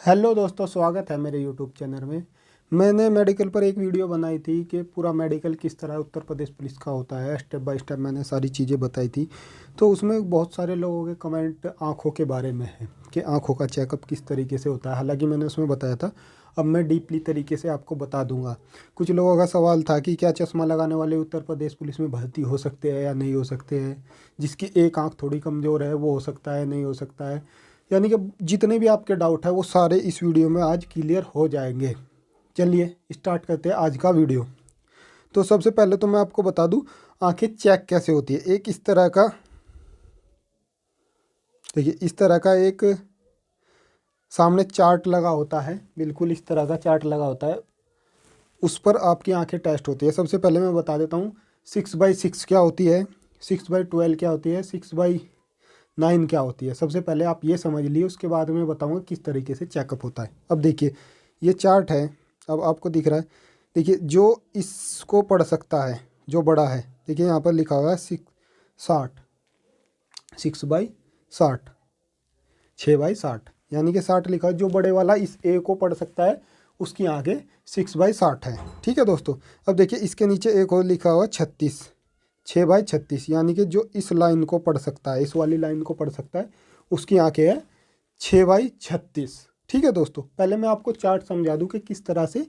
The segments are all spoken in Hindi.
हेलो दोस्तों, स्वागत है मेरे यूट्यूब चैनल में। मैंने मेडिकल पर एक वीडियो बनाई थी कि पूरा मेडिकल किस तरह उत्तर प्रदेश पुलिस का होता है, स्टेप बाय स्टेप मैंने सारी चीज़ें बताई थी। तो उसमें बहुत सारे लोगों के कमेंट आँखों के बारे में है कि आँखों का चेकअप किस तरीके से होता है। हालांकि मैंने उसमें बताया था, अब मैं डीपली तरीके से आपको बता दूंगा। कुछ लोगों का सवाल था कि क्या चश्मा लगाने वाले उत्तर प्रदेश पुलिस में भर्ती हो सकते हैं या नहीं हो सकते हैं, जिसकी एक आँख थोड़ी कमज़ोर है वो हो सकता है, नहीं हो सकता है। यानी कि जितने भी आपके डाउट है वो सारे इस वीडियो में आज क्लियर हो जाएंगे। चलिए स्टार्ट करते हैं आज का वीडियो। तो सबसे पहले तो मैं आपको बता दूं आंखें चेक कैसे होती है। एक इस तरह का, देखिए इस तरह का एक सामने चार्ट लगा होता है, बिल्कुल इस तरह का चार्ट लगा होता है, उस पर आपकी आंखें टेस्ट होती है। सबसे पहले मैं बता देता हूँ 6/6 क्या होती है, 6/12 क्या होती है, 6/9 क्या होती है। सबसे पहले आप ये समझ लिए, उसके बाद मैं बताऊंगा किस तरीके से चेकअप होता है। अब देखिए ये चार्ट है, अब आपको दिख रहा है। देखिए जो इसको पढ़ सकता है, जो बड़ा है, देखिए यहाँ पर लिखा हुआ है 60, 6/60, 6/60, यानी कि 60 लिखा है। जो बड़े वाला इस ए को पढ़ सकता है उसकी आगे 6/60 है। ठीक है दोस्तों। अब देखिए इसके नीचे एक और लिखा हुआ 36, 6/36, यानी कि जो इस लाइन को पढ़ सकता है, इस वाली लाइन को पढ़ सकता है, उसकी आंखें है 6/36। ठीक है दोस्तों, पहले मैं आपको चार्ट समझा दूं कि किस तरह से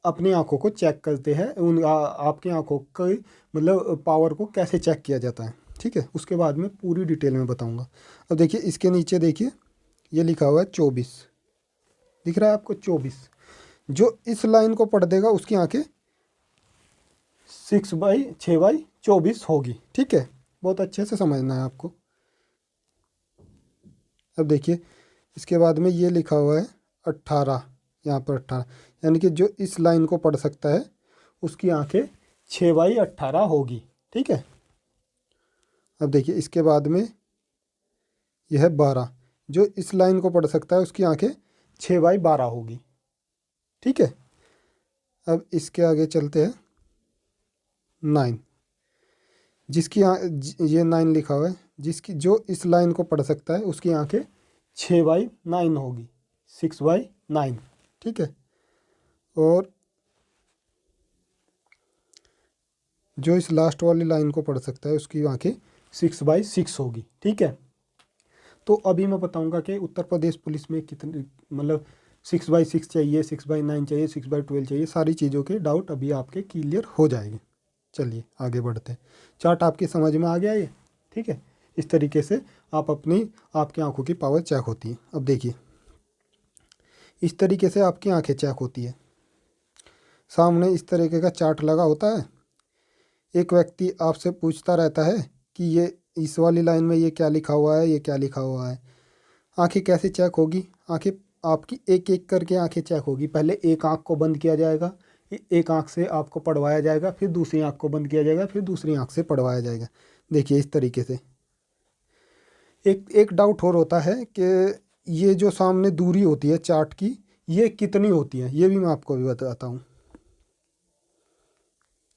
अपनी आंखों को चेक करते हैं, आपकी आंखों की मतलब पावर को कैसे चेक किया जाता है। ठीक है, उसके बाद में पूरी डिटेल में बताऊंगा। अब देखिए इसके नीचे देखिए ये लिखा हुआ है 24, दिख रहा है आपको 24। जो इस लाइन को पढ़ देगा उसकी आंखें 6/24 होगी। ठीक है, बहुत अच्छे से समझना है आपको। अब देखिए इसके बाद में ये लिखा हुआ है 18, यहाँ पर 18, यानी कि जो इस लाइन को पढ़ सकता है उसकी आंखें 6/18 होगी। ठीक है। अब देखिए इसके बाद में यह है 12, जो इस लाइन को पढ़ सकता है उसकी आंखें 6/12 होगी। ठीक है। अब इसके आगे चलते हैं 9, जिसकी ये 9 लिखा हुआ है, जिसकी जो इस लाइन को पढ़ सकता है उसकी आंखें 6/9 होगी, 6/9। ठीक है। और जो इस लास्ट वाली लाइन को पढ़ सकता है उसकी आंखें 6/6 होगी। ठीक है। तो अभी मैं बताऊंगा कि उत्तर प्रदेश पुलिस में कितने मतलब 6/6 चाहिए, 6/9 चाहिए, 6/12 चाहिए, सारी चीज़ों के डाउट अभी आपके क्लियर हो जाएंगे। चलिए आगे बढ़ते हैं। चार्ट आपकी समझ में आ गया ये। ठीक है, इस तरीके से आपकी आंखों की पावर चेक होती है। अब देखिए इस तरीके से आपकी आंखें चेक होती है। सामने इस तरीके का चार्ट लगा होता है। एक व्यक्ति आपसे पूछता रहता है कि ये इस वाली लाइन में ये क्या लिखा हुआ है, ये क्या लिखा हुआ है। आंखें कैसे चेक होगी, आंखें आपकी एक एक करके आंखें चेक होगी। पहले एक आंख को बंद किया जाएगा, एक आंख से आपको पढ़वाया जाएगा, फिर दूसरी आंख को बंद किया जाएगा, फिर दूसरी आंख से पढ़वाया जाएगा। देखिए इस तरीके से। एक एक डाउट और होता है कि ये जो सामने दूरी होती है चार्ट की, ये कितनी होती है, ये भी मैं आपको अभी बताता हूँ।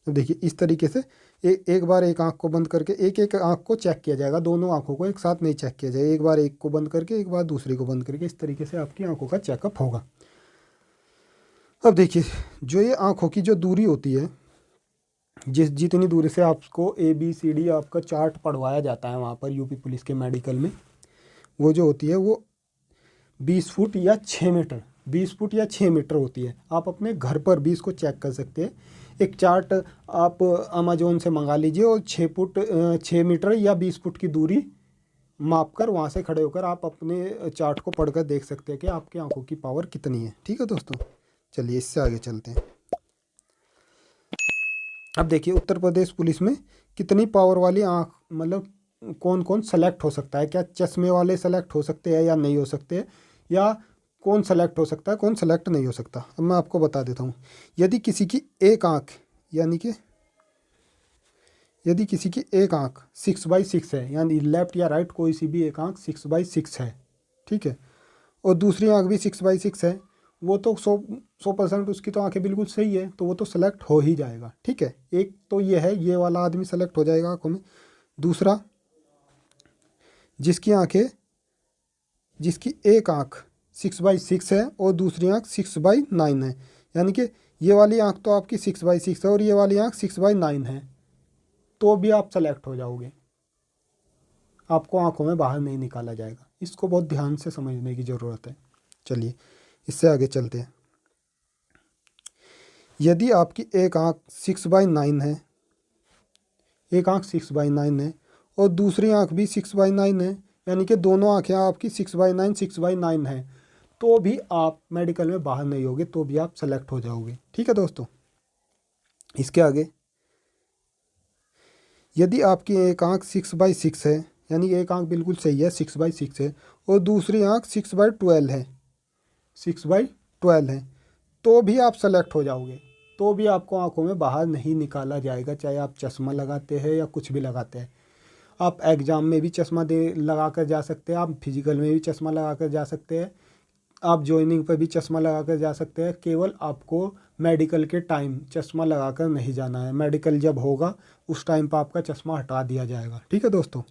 तो देखिए इस तरीके से एक बार एक आंख को बंद करके एक एक आंख को चेक किया जाएगा। दोनों आंखों को एक साथ नहीं चेक किया जाएगा, एक बार एक को बंद करके एक बार दूसरी को बंद करके, इस तरीके से आपकी आंखों का चेकअप होगा। अब देखिए जो ये आंखों की जो दूरी होती है, जितनी दूरी से आपको ABCD आपका चार्ट पढ़वाया जाता है वहाँ पर यूपी पुलिस के मेडिकल में, वो जो होती है वो 20 फुट या 6 मीटर, 20 फुट या 6 मीटर होती है। आप अपने घर पर भी इसको चेक कर सकते हैं। एक चार्ट आप अमेजोन से मंगा लीजिए और 6 मीटर या 20 फुट की दूरी माप कर वहाँ से खड़े होकर आप अपने चार्ट को पढ़कर देख सकते हैं कि आपकी आंखों की पावर कितनी है। ठीक है दोस्तों, चलिए इससे आगे चलते हैं। अब देखिए उत्तर प्रदेश पुलिस में कितनी पावर वाली आँख मतलब कौन कौन सेलेक्ट हो सकता है। क्या चश्मे वाले सेलेक्ट हो सकते हैं या नहीं हो सकते, या कौन सेलेक्ट हो सकता है, कौन सेलेक्ट नहीं हो सकता। अब मैं आपको बता देता हूँ। यदि किसी की एक आँख यानी कि यदि किसी की एक आँख 6/6 है, यानी लेफ्ट या राइट कोई सी भी एक आँख 6/6 है, ठीक है, और दूसरी आँख भी 6/6 है, वो तो 100% उसकी तो आंखें बिल्कुल सही है, तो वो तो सेलेक्ट हो ही जाएगा। ठीक है, एक तो ये है, ये वाला आदमी सेलेक्ट हो जाएगा आंखों में। दूसरा, जिसकी एक आंख 6/6 है और दूसरी आँख 6/9 है, यानी कि ये वाली आँख तो आपकी 6/6 है और ये वाली आँख 6/9 है, तो भी आप सेलेक्ट हो जाओगे, आपको आँखों में बाहर नहीं निकाला जाएगा। इसको बहुत ध्यान से समझने की ज़रूरत है। चलिए इससे आगे चलते हैं। यदि आपकी एक आँख 6/9 है, एक आँख 6/9 है और दूसरी आँख भी 6/9 है, यानी कि दोनों आँखें आपकी 6/9 है, तो भी आप मेडिकल में बाहर नहीं होगे, तो भी आप सेलेक्ट हो जाओगे। ठीक है दोस्तों। इसके आगे, यदि आपकी एक आँख 6/6 है, यानी एक आँख बिल्कुल सही है 6/6 है और दूसरी आँख 6/12 है, 6/12 है, तो भी आप सेलेक्ट हो जाओगे, तो भी आपको आंखों में बाहर नहीं निकाला जाएगा, चाहे आप चश्मा लगाते हैं या कुछ भी लगाते हैं। आप एग्ज़ाम में भी चश्मा लगा कर जा सकते हैं, आप फिजिकल में भी चश्मा लगा कर जा सकते हैं, आप जॉइनिंग पर भी चश्मा लगा कर जा सकते हैं। केवल आपको मेडिकल के टाइम चश्मा लगा कर नहीं जाना है, मेडिकल जब होगा उस टाइम पर आपका चश्मा हटा दिया जाएगा। ठीक है दोस्तों,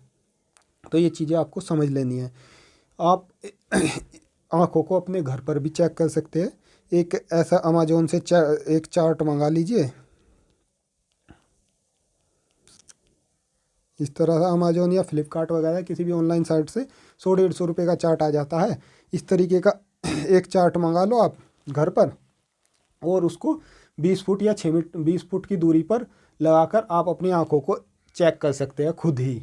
तो ये चीज़ें आपको समझ लेनी है। आप आँखों को अपने घर पर भी चेक कर सकते हैं। एक ऐसा अमेज़ॉन से एक चार्ट मंगा लीजिए, इस तरह से अमेज़ॉन या फ्लिपकार्ट वगैरह किसी भी ऑनलाइन साइट से 100-150 रुपये का चार्ट आ जाता है। इस तरीके का एक चार्ट मंगा लो आप घर पर, और उसको 20 फुट या 20 फुट की दूरी पर लगाकर आप अपनी आँखों को चेक कर सकते हैं खुद ही,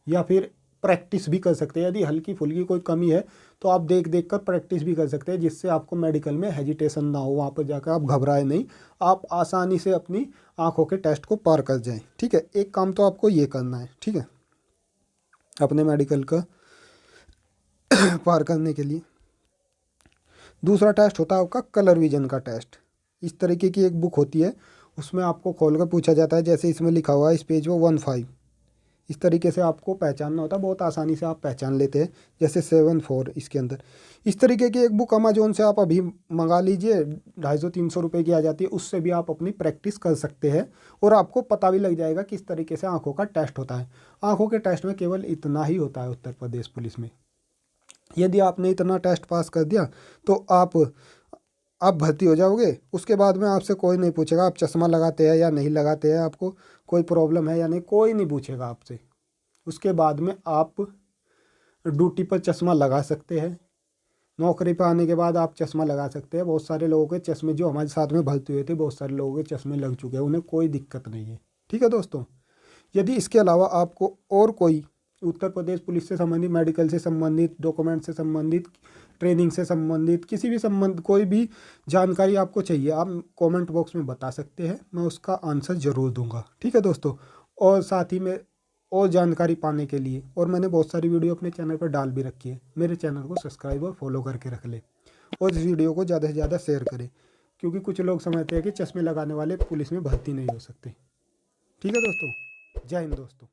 या फिर प्रैक्टिस भी कर सकते हैं। यदि हल्की फुल्की कोई कमी है तो आप देख देख कर प्रैक्टिस भी कर सकते हैं, जिससे आपको मेडिकल में हेजिटेशन ना हो, वहाँ पर जाकर आप घबराए नहीं, आप आसानी से अपनी आँखों के टेस्ट को पार कर जाएं। ठीक है, एक काम तो आपको ये करना है, ठीक है, अपने मेडिकल का पार करने के लिए। दूसरा टेस्ट होता है आपका कलर विजन का टेस्ट। इस तरीके की एक बुक होती है, उसमें आपको खोल कर पूछा जाता है, जैसे इसमें लिखा हुआ है इस पेज वो 15, इस तरीके से आपको पहचानना होता है, बहुत आसानी से आप पहचान लेते हैं, जैसे 7-4 इसके अंदर। इस तरीके की एक बुक अमेज़ॉन से आप अभी मंगा लीजिए, 250-300 रुपये की आ जाती है, उससे भी आप अपनी प्रैक्टिस कर सकते हैं और आपको पता भी लग जाएगा किस तरीके से आँखों का टेस्ट होता है। आँखों के टेस्ट में केवल इतना ही होता है उत्तर प्रदेश पुलिस में। यदि आपने इतना टेस्ट पास कर दिया तो आप भर्ती हो जाओगे। उसके बाद में आपसे कोई नहीं पूछेगा आप चश्मा लगाते हैं या नहीं लगाते हैं, आपको कोई प्रॉब्लम है या नहीं, कोई नहीं पूछेगा आपसे। उसके बाद में आप ड्यूटी पर चश्मा लगा सकते हैं, नौकरी पर आने के बाद आप चश्मा लगा सकते हैं। बहुत सारे लोगों के चश्मे, जो हमारे साथ में भर्ती हुए थे, बहुत सारे लोगों के चश्मे लग चुके हैं, उन्हें कोई दिक्कत नहीं है। ठीक है दोस्तों। यदि इसके अलावा आपको और कोई उत्तर प्रदेश पुलिस से संबंधित, मेडिकल से संबंधित, डॉक्यूमेंट से संबंधित, ट्रेनिंग से संबंधित किसी भी कोई भी जानकारी आपको चाहिए, आप कमेंट बॉक्स में बता सकते हैं, मैं उसका आंसर ज़रूर दूंगा। ठीक है दोस्तों। और साथ ही में और जानकारी पाने के लिए, और मैंने बहुत सारी वीडियो अपने चैनल पर डाल भी रखी है, मेरे चैनल को सब्सक्राइब और फॉलो करके रख ले, और इस वीडियो को ज़्यादा से ज़्यादा शेयर करें, क्योंकि कुछ लोग समझते हैं कि चश्मे लगाने वाले पुलिस में भर्ती नहीं हो सकते। ठीक है दोस्तों, जय हिंद दोस्तों।